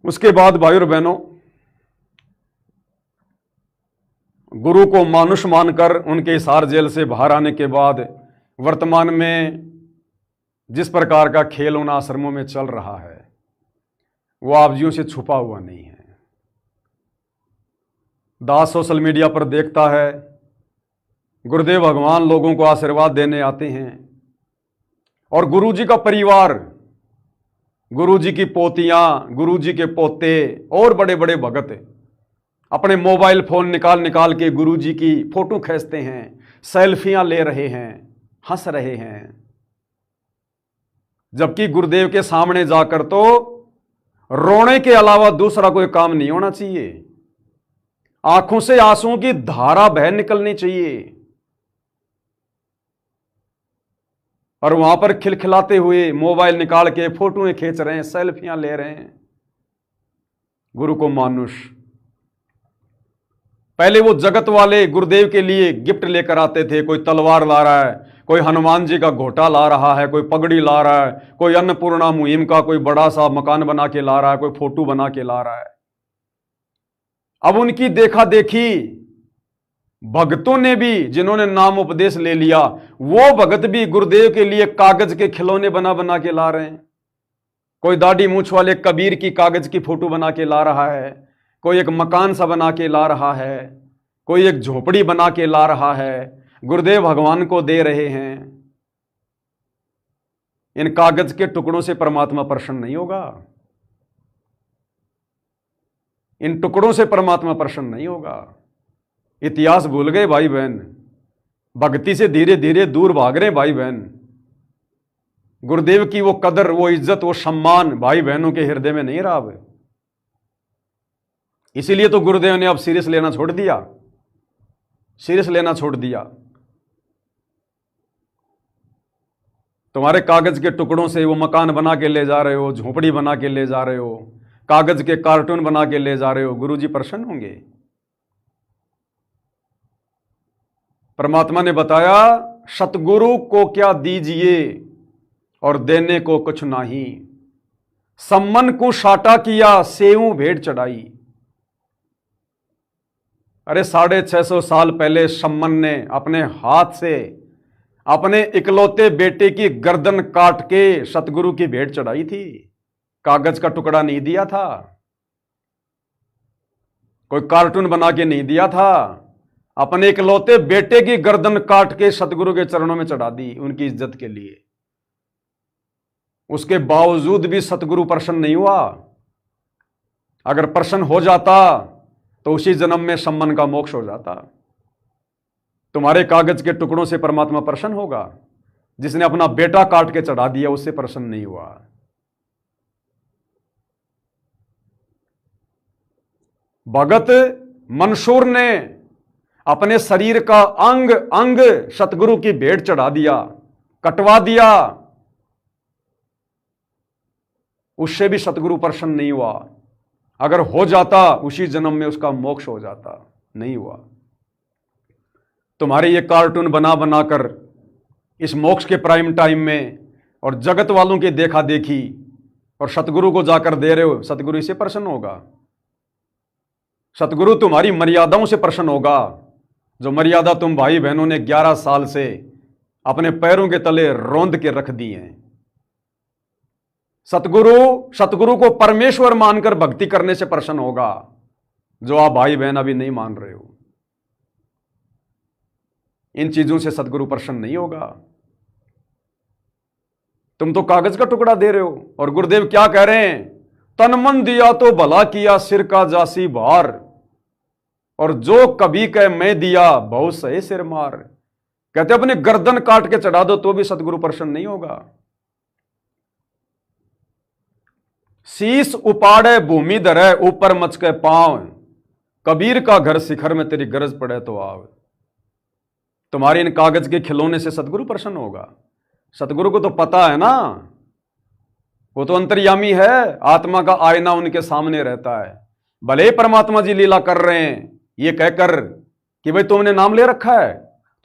उसके बाद भाई और बहनों, गुरु को मानुष मानकर उनके हिसार जेल से बाहर आने के बाद वर्तमान में जिस प्रकार का खेल उन आश्रमों में चल रहा है वो आपजियों से छुपा हुआ नहीं है। दास सोशल मीडिया पर देखता है, गुरुदेव भगवान लोगों को आशीर्वाद देने आते हैं और गुरुजी का परिवार, गुरुजी की पोतियां, गुरुजी के पोते और बड़े बड़े भगत अपने मोबाइल फोन निकाल निकाल के गुरुजी की फोटो खींचते हैं, सेल्फियां ले रहे हैं, हंस रहे हैं। जबकि गुरुदेव के सामने जाकर तो रोने के अलावा दूसरा कोई काम नहीं होना चाहिए। आंखों से आंसुओं की धारा बह निकलनी चाहिए और वहां पर खिलखिलाते हुए मोबाइल निकाल के फोटोएं खींच रहे हैं, सेल्फियां ले रहे हैं। गुरु को मानुष, पहले वो जगत वाले गुरुदेव के लिए गिफ्ट लेकर आते थे। कोई तलवार ला रहा है, कोई हनुमान जी का घोटा ला रहा है, कोई पगड़ी ला रहा है, कोई अन्नपूर्णा मुहिम का कोई बड़ा सा मकान बना के ला रहा है, कोई फोटो बना के ला रहा है। अब उनकी देखा देखी भक्तों ने भी, जिन्होंने नाम उपदेश ले लिया, वो भगत भी गुरुदेव के लिए कागज के खिलौने बना बना के ला रहे हैं। कोई दाढ़ी मूछ वाले कबीर की कागज की फोटो बना के ला रहा है, कोई एक मकान सा बना के ला रहा है, कोई एक झोपड़ी बना के ला रहा है, गुरुदेव भगवान को दे रहे हैं। इन कागज के टुकड़ों से परमात्मा प्रसन्न नहीं होगा। इन टुकड़ों से परमात्मा प्रसन्न नहीं होगा। इतिहास भूल गए भाई बहन, भक्ति से धीरे धीरे दूर भाग रहे भाई बहन। गुरुदेव की वो कदर, वो इज्जत, वो सम्मान भाई बहनों के हृदय में नहीं रहा अब। इसीलिए तो गुरुदेव ने अब सीरियस लेना छोड़ दिया, सीरियस लेना छोड़ दिया। तुम्हारे कागज के टुकड़ों से वो मकान बना के ले जा रहे हो, झोपड़ी बना के ले जा रहे हो, कागज के कार्टून बना के ले जा रहे हो, गुरुजी प्रसन्न होंगे? परमात्मा ने बताया, सतगुरु को क्या दीजिए और देने को कुछ नहीं, सम्मन को साटा किया, सेऊ भेंट चढ़ाई। अरे 650 साल पहले सम्मन ने अपने हाथ से अपने इकलौते बेटे की गर्दन काट के सतगुरु की भेंट चढ़ाई थी। कागज का टुकड़ा नहीं दिया था, कोई कार्टून बना के नहीं दिया था, अपने इकलौते बेटे की गर्दन काट के सतगुरु के चरणों में चढ़ा दी उनकी इज्जत के लिए। उसके बावजूद भी सतगुरु प्रसन्न नहीं हुआ। अगर प्रसन्न हो जाता तो उसी जन्म में सम्मन का मोक्ष हो जाता। तुम्हारे कागज के टुकड़ों से परमात्मा प्रसन्न होगा? जिसने अपना बेटा काट के चढ़ा दिया उससे प्रसन्न नहीं हुआ। भगत मंसूर ने अपने शरीर का अंग अंग सतगुरु की भेंट चढ़ा दिया, कटवा दिया, उससे भी सतगुरु प्रसन्न नहीं हुआ। अगर हो जाता उसी जन्म में उसका मोक्ष हो जाता, नहीं हुआ। तुम्हारे ये कार्टून बना बनाकर इस मोक्ष के प्राइम टाइम में और जगत वालों की देखा देखी और सतगुरु को जाकर दे रहे हो, सतगुरु इससे प्रसन्न होगा? सतगुरु तुम्हारी मर्यादाओं से प्रसन्न होगा, जो मर्यादा तुम भाई बहनों ने 11 साल से अपने पैरों के तले रौंद के रख दी हैं। सतगुरु को परमेश्वर मानकर भक्ति करने से प्रसन्न होगा, जो आप भाई बहन अभी नहीं मान रहे हो। इन चीजों से सतगुरु प्रसन्न नहीं होगा। तुम तो कागज का टुकड़ा दे रहे हो। और गुरुदेव क्या कह रहे हैं? तन मन दिया तो भला किया, सिर का जासी भार, और जो कभी कह मैं दिया, बहुत सही सिर मार। कहते अपने गर्दन काट के चढ़ा दो तो भी सतगुरु प्रसन्न नहीं होगा। शीश उपाड़े भूमि धरे, ऊपर मचके पांव, कबीर का घर शिखर में, तेरी गरज पड़े तो आव। तुम्हारे इन कागज के खिलौने से सतगुरु प्रसन्न होगा? सतगुरु को तो पता है ना, वो तो अंतर्यामी है, आत्मा का आईना उनके सामने रहता है। भले ही परमात्मा जी लीला कर रहे हैं ये कहकर कि भाई तुमने नाम ले रखा है,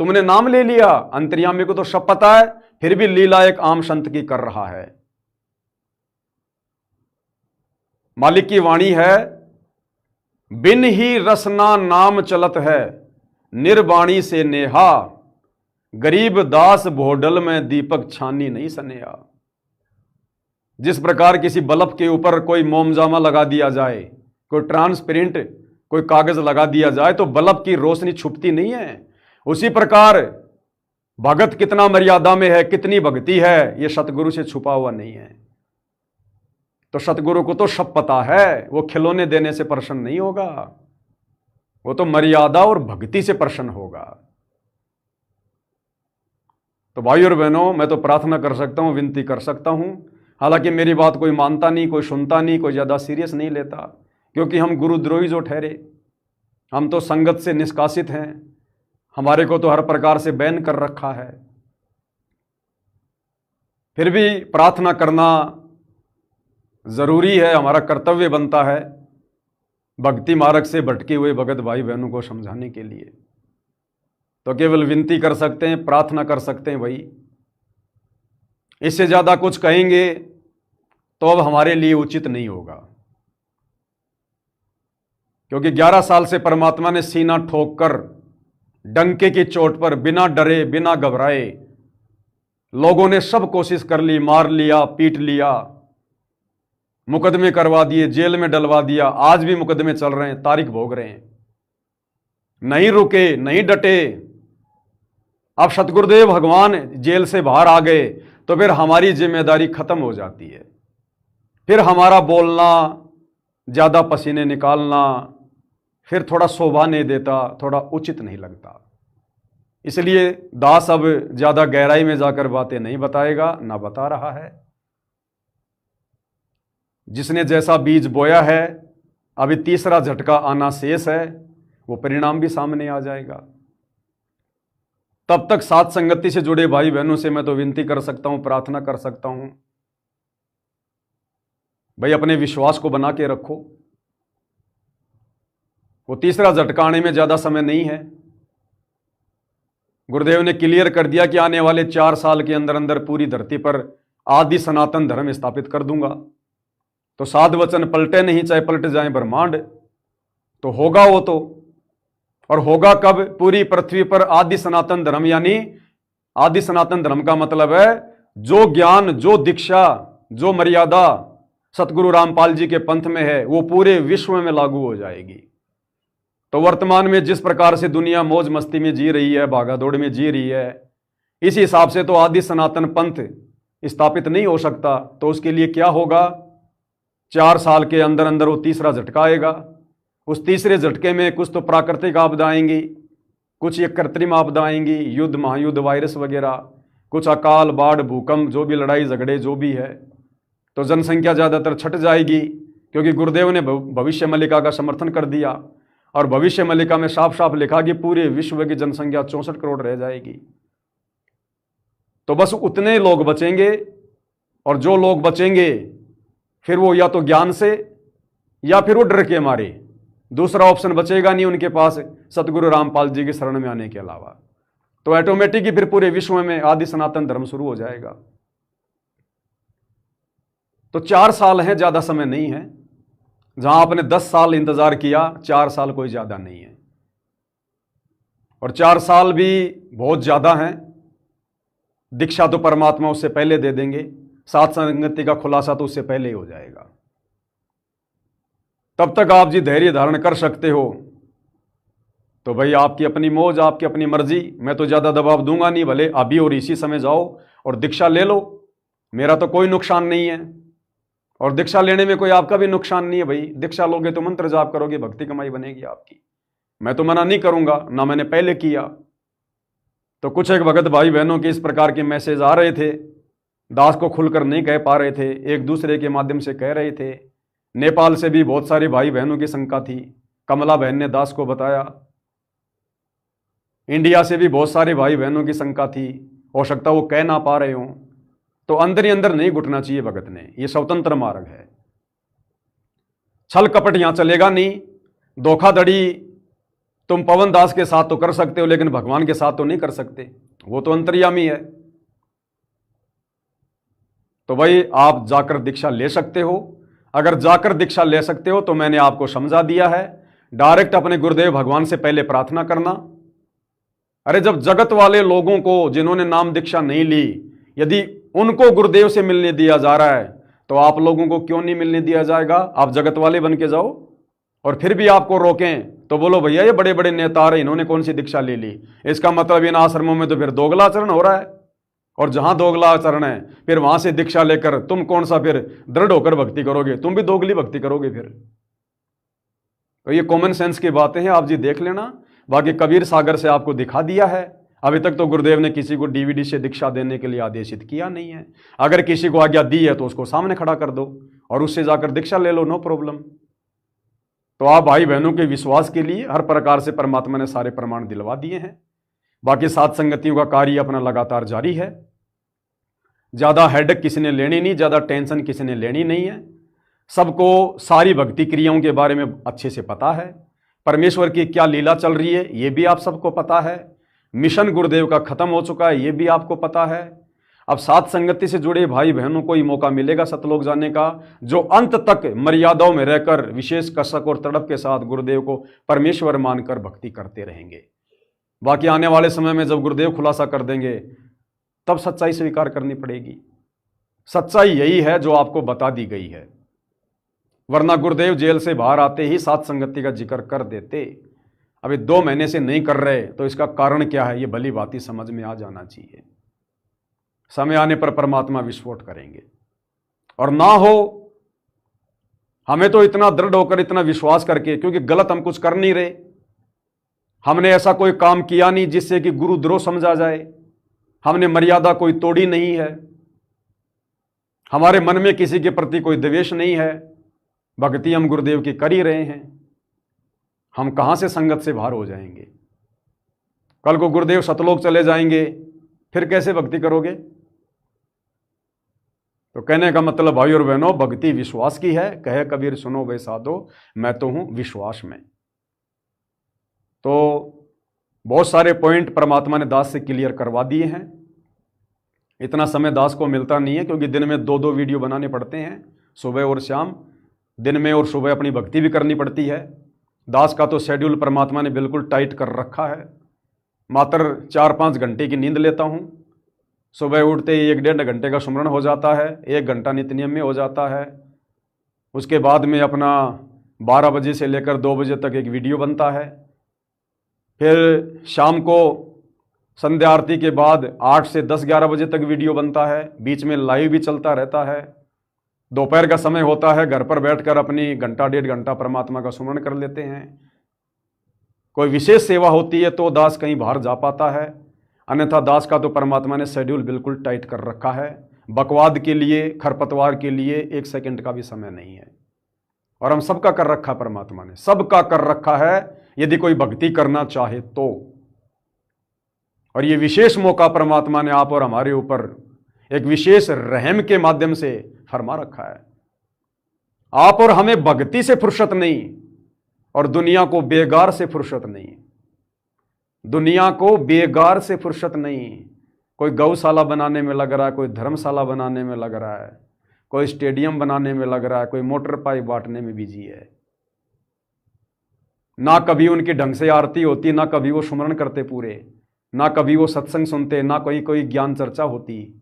तुमने नाम ले लिया, अंतर्यामी को तो सब पता है, फिर भी लीला एक आम संत की कर रहा है। मालिक की वाणी है, बिन ही रसना नाम चलत है, निर्वाणी से नेहा, गरीब दास भोडल में दीपक छानी नहीं सनेहा। जिस प्रकार किसी बल्ब के ऊपर कोई मोमजामा लगा दिया जाए, कोई ट्रांसपेरेंट कोई कागज लगा दिया जाए तो बल्ब की रोशनी छुपती नहीं है, उसी प्रकार भगत कितना मर्यादा में है, कितनी भक्ति है, यह सतगुरु से छुपा हुआ नहीं है। तो सतगुरु को तो सब पता है, वो खिलौने देने से प्रसन्न नहीं होगा, वो तो मर्यादा और भक्ति से प्रसन्न होगा। तो भाई और बहनों, मैं तो प्रार्थना कर सकता हूं, विनती कर सकता हूं, हालांकि मेरी बात कोई मानता नहीं, कोई सुनता नहीं, कोई ज़्यादा सीरियस नहीं लेता, क्योंकि हम गुरुद्रोही जो ठहरे, हम तो संगत से निष्कासित हैं, हमारे को तो हर प्रकार से बैन कर रखा है। फिर भी प्रार्थना करना जरूरी है, हमारा कर्तव्य बनता है भक्ति मार्ग से भटके हुए भगत भाई बहनों को समझाने के लिए। तो केवल विनती कर सकते हैं, प्रार्थना कर सकते हैं भाई। इससे ज्यादा कुछ कहेंगे तो अब हमारे लिए उचित नहीं होगा, क्योंकि 11 साल से परमात्मा ने सीना ठोक कर डंके की चोट पर बिना डरे बिना घबराए लोगों ने सब कोशिश कर ली, मार लिया, पीट लिया, मुकदमे करवा दिए, जेल में डलवा दिया, आज भी मुकदमे चल रहे हैं, तारीख भोग रहे हैं, नहीं रुके, नहीं डटे। अब सतगुरुदेव भगवान जेल से बाहर आ गए तो फिर हमारी जिम्मेदारी खत्म हो जाती है, फिर हमारा बोलना, ज्यादा पसीने निकालना फिर थोड़ा शोभा नहीं देता, थोड़ा उचित नहीं लगता। इसलिए दास अब ज्यादा गहराई में जाकर बातें नहीं बताएगा, ना बता रहा है। जिसने जैसा बीज बोया है, अभी तीसरा झटका आना शेष है, वो परिणाम भी सामने आ जाएगा। तब तक साथ संगति से जुड़े भाई बहनों से मैं तो विनती कर सकता हूं, प्रार्थना कर सकता हूं, भाई अपने विश्वास को बना के रखो। वो तीसरा झटका आने में ज्यादा समय नहीं है। गुरुदेव ने क्लियर कर दिया कि आने वाले 4 साल के अंदर अंदर पूरी धरती पर आदि सनातन धर्म स्थापित कर दूंगा। तो साध वचन पलटे नहीं, चाहे पलट जाए ब्रह्मांड, तो होगा वो तो। और होगा कब? पूरी पृथ्वी पर आदि सनातन धर्म, यानी आदि सनातन धर्म का मतलब है जो ज्ञान, जो दीक्षा, जो मर्यादा सतगुरु रामपाल जी के पंथ में है वो पूरे विश्व में लागू हो जाएगी। तो वर्तमान में जिस प्रकार से दुनिया मौज मस्ती में जी रही है, भागादौड़ में जी रही है, इस हिसाब से तो आदि सनातन पंथ स्थापित नहीं हो सकता। तो उसके लिए क्या होगा? 4 साल के अंदर अंदर वो तीसरा झटका आएगा। उस तीसरे झटके में कुछ तो प्राकृतिक आपदा आएंगी, कुछ ये कृत्रिम आपदा आएंगी, युद्ध, महायुद्ध, वायरस वगैरह, कुछ अकाल, बाढ़, भूकंप, जो भी लड़ाई झगड़े जो भी है। तो जनसंख्या ज़्यादातर छट जाएगी, क्योंकि गुरुदेव ने भविष्य मल्लिका का समर्थन कर दिया और भविष्य मल्लिका में साफ साफ लिखा कि पूरे विश्व की जनसंख्या 64 करोड़ रह जाएगी। तो बस उतने लोग बचेंगे, और जो लोग बचेंगे फिर वो या तो ज्ञान से या फिर वो डर के मारे, दूसरा ऑप्शन बचेगा नहीं उनके पास सतगुरु रामपाल जी की शरण में आने के अलावा। तो ऑटोमेटिक ही फिर पूरे विश्व में आदि सनातन धर्म शुरू हो जाएगा। तो 4 साल है, ज्यादा समय नहीं है। जहां आपने 10 साल इंतजार किया, 4 साल कोई ज्यादा नहीं है। और 4 साल भी बहुत ज्यादा हैं। दीक्षा तो परमात्मा उससे पहले दे देंगे, साथ संगति का खुलासा तो उससे पहले ही हो जाएगा। तब तक आप जी धैर्य धारण कर सकते हो। तो भाई आपकी अपनी मौज, आपकी अपनी मर्जी, मैं तो ज्यादा दबाव दूंगा नहीं। भले अभी और इसी समय जाओ और दीक्षा ले लो, मेरा तो कोई नुकसान नहीं है। और दीक्षा लेने में कोई आपका भी नुकसान नहीं है। भाई दीक्षा लोगे तो मंत्र जाप करोगे, भक्ति कमाई बनेगी आपकी। मैं तो मना नहीं करूंगा, ना मैंने पहले किया। तो कुछ एक भगत भाई बहनों के इस प्रकार के मैसेज आ रहे थे, दास को खुलकर नहीं कह पा रहे थे, एक दूसरे के माध्यम से कह रहे थे। नेपाल से भी बहुत सारे भाई बहनों की शंका थी, कमला बहन ने दास को बताया। इंडिया से भी बहुत सारे भाई बहनों की शंका थी, हो सकता वो कह ना पा रहे हों। तो अंदर ही अंदर नहीं घुटना चाहिए भगत ने, ये स्वतंत्र मार्ग है। छल कपट यहां चलेगा नहीं। धोखाधड़ी तुम पवन दास के साथ तो कर सकते हो, लेकिन भगवान के साथ तो नहीं कर सकते, वो तो अंतर्यामी है। तो भाई आप जाकर दीक्षा ले सकते हो। अगर जाकर दीक्षा ले सकते हो तो मैंने आपको समझा दिया है, डायरेक्ट अपने गुरुदेव भगवान से पहले प्रार्थना करना। अरे जब जगत वाले लोगों को जिन्होंने नाम दीक्षा नहीं ली, यदि उनको गुरुदेव से मिलने दिया जा रहा है तो आप लोगों को क्यों नहीं मिलने दिया जाएगा? आप जगत वाले बन के जाओ। और फिर भी आपको रोकें तो बोलो भैया ये बड़े बड़े नेता रहे, इन्होंने कौन सी दीक्षा ले ली। इसका मतलब इन आश्रमों में तो फिर दोगला आचरण हो रहा है, और जहां दोगला आचरण है फिर वहां से दीक्षा लेकर तुम कौन सा फिर दृढ़ होकर भक्ति करोगे? तुम भी दोगली भक्ति करोगे फिर। तो ये कॉमन सेंस की बातें हैं, आप जी देख लेना। बाकी कबीर सागर से आपको दिखा दिया है। अभी तक तो गुरुदेव ने किसी को डीवीडी से दीक्षा देने के लिए आदेशित किया नहीं है। अगर किसी को आज्ञा दी है तो उसको सामने खड़ा कर दो और उससे जाकर दीक्षा ले लो, नो प्रॉब्लम। तो आप भाई बहनों के विश्वास के लिए हर प्रकार से परमात्मा ने सारे प्रमाण दिलवा दिए हैं। बाकी सात संगतियों का कार्य अपना लगातार जारी है। ज्यादा हेडेक किसी ने लेनी नहीं, ज्यादा टेंशन किसी ने लेनी नहीं है। सबको सारी भक्ति क्रियाओं के बारे में अच्छे से पता है। परमेश्वर की क्या लीला चल रही है ये भी आप सबको पता है। मिशन गुरुदेव का खत्म हो चुका है ये भी आपको पता है। अब सात संगति से जुड़े भाई बहनों को ही मौका मिलेगा सतलोक जाने का, जो अंत तक मर्यादाओं में रहकर विशेष कसक और तड़प के साथ गुरुदेव को परमेश्वर मानकर भक्ति करते रहेंगे। बाकी आने वाले समय में जब गुरुदेव खुलासा कर देंगे तब सच्चाई स्वीकार करनी पड़ेगी। सच्चाई यही है जो आपको बता दी गई है, वरना गुरुदेव जेल से बाहर आते ही सात संगति का जिक्र कर देते। अभी 2 महीने से नहीं कर रहे तो इसका कारण क्या है ये भली बात ही समझ में आ जाना चाहिए। समय आने पर परमात्मा विस्फोट करेंगे। और ना हो हमें तो इतना दृढ़ होकर इतना विश्वास करके, क्योंकि गलत हम कुछ कर नहीं रहे, हमने ऐसा कोई काम किया नहीं जिससे कि गुरुद्रोह समझा जाए, हमने मर्यादा कोई तोड़ी नहीं है, हमारे मन में किसी के प्रति कोई द्वेष नहीं है, भक्ति हम गुरुदेव की कर ही रहे हैं। हम कहां से संगत से बाहर हो जाएंगे? कल को गुरुदेव सतलोक चले जाएंगे फिर कैसे भक्ति करोगे? तो कहने का मतलब भाई और बहनों, भक्ति विश्वास की है। कहे कबीर सुनो वे साधो, मैं तो हूं विश्वास में। तो बहुत सारे पॉइंट परमात्मा ने दास से क्लियर करवा दिए हैं। इतना समय दास को मिलता नहीं है क्योंकि दिन में 2-2 वीडियो बनाने पड़ते हैं, सुबह और शाम। दिन में और सुबह अपनी भक्ति भी करनी पड़ती है। दास का तो शेड्यूल परमात्मा ने बिल्कुल टाइट कर रखा है। मात्र 4-5 घंटे की नींद लेता हूँ। सुबह उठते ही 1-1.5 घंटे का सुमरण हो जाता है, 1 घंटा नित्य नियम में हो जाता है। उसके बाद में अपना 12 बजे से लेकर 2 बजे तक एक वीडियो बनता है। फिर शाम को संध्या आरती के बाद 8 से 10-11 बजे तक वीडियो बनता है। बीच में लाइव भी चलता रहता है। दोपहर का समय होता है, घर पर बैठकर अपनी 1-1.5 घंटा परमात्मा का सुमरण कर लेते हैं। कोई विशेष सेवा होती है तो दास कहीं बाहर जा पाता है, अन्यथा दास का तो परमात्मा ने शेड्यूल बिल्कुल टाइट कर रखा है। बकवाद के लिए, खरपतवार के लिए 1 सेकंड का भी समय नहीं है। और हम सबका कर रखा परमात्मा ने, सबका कर रखा है यदि कोई भक्ति करना चाहे तो। और ये विशेष मौका परमात्मा ने आप और हमारे ऊपर एक विशेष रहम के माध्यम से फरमा रखा है। आप और हमें भक्ति से फुर्सत नहीं और दुनिया को बेगार से फुर्सत नहीं। दुनिया को बेगार से फुर्सत नहीं। कोई गौशाला बनाने में लग रहा है, कोई धर्मशाला बनाने में लग रहा है, कोई स्टेडियम बनाने में लग रहा है, कोई मोटर पाइप बांटने में बिजी है। ना कभी उनकी ढंग से आरती होती, ना कभी वो सुमरण करते पूरे, ना कभी वो सत्संग सुनते, ना कोई ज्ञान चर्चा होती।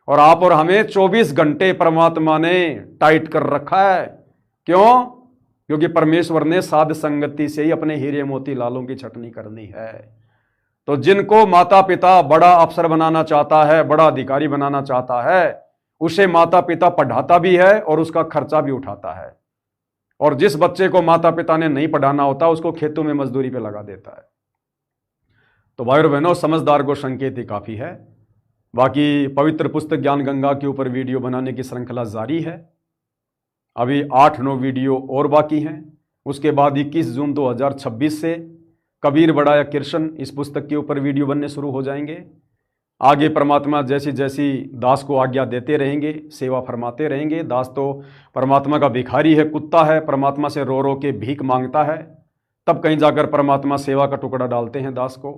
और आप और हमें 24 घंटे परमात्मा ने टाइट कर रखा है। क्यों? क्योंकि परमेश्वर ने साध संगति से ही अपने हीरे मोती लालों की छटनी करनी है। तो जिनको माता पिता बड़ा अफसर बनाना चाहता है, बड़ा अधिकारी बनाना चाहता है, उसे माता पिता पढ़ाता भी है और उसका खर्चा भी उठाता है। और जिस बच्चे को माता पिता ने नहीं पढ़ाना होता उसको खेतों में मजदूरी पे लगा देता है। तो भाई और बहनों, समझदार को संकेत ही काफी है। बाकी पवित्र पुस्तक ज्ञान गंगा के ऊपर वीडियो बनाने की श्रृंखला जारी है। अभी 8-9 वीडियो और बाकी हैं। उसके बाद 21 जून 2026 से कबीर बढ़ाया कृष्ण इस पुस्तक के ऊपर वीडियो बनने शुरू हो जाएंगे। आगे परमात्मा जैसी जैसी दास को आज्ञा देते रहेंगे, सेवा फरमाते रहेंगे। दास तो परमात्मा का भिखारी है, कुत्ता है, परमात्मा से रो रो के भीख मांगता है। तब कहीं जाकर परमात्मा सेवा का टुकड़ा डालते हैं दास को,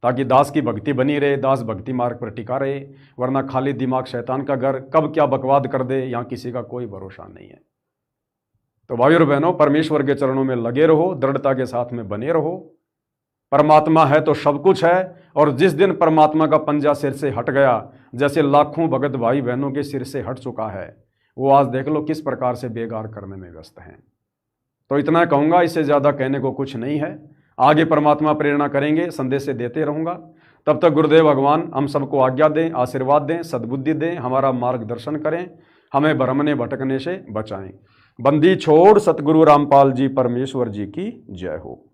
ताकि दास की भक्ति बनी रहे, दास भक्ति मार्ग पर टिका रहे। वरना खाली दिमाग शैतान का घर, कब क्या बकवाद कर दे यहाँ किसी का कोई भरोसा नहीं है। तो भाइयों और बहनों, परमेश्वर के चरणों में लगे रहो, दृढ़ता के साथ में बने रहो। परमात्मा है तो सब कुछ है, और जिस दिन परमात्मा का पंजा सिर से हट गया, जैसे लाखों भगत भाई बहनों के सिर से हट चुका है, वो आज देख लो किस प्रकार से बेगार करने में व्यस्त हैं। तो इतना कहूँगा, इससे ज़्यादा कहने को कुछ नहीं है। आगे परमात्मा प्रेरणा करेंगे, संदेश देते रहूँगा। तब तक गुरुदेव भगवान हम सबको आज्ञा दें, आशीर्वाद दें, सद्बुद्धि दें, हमारा मार्गदर्शन करें, हमें भ्रमने भटकने से बचाएं। बंदी छोड़ सतगुरु रामपाल जी परमेश्वर जी की जय हो।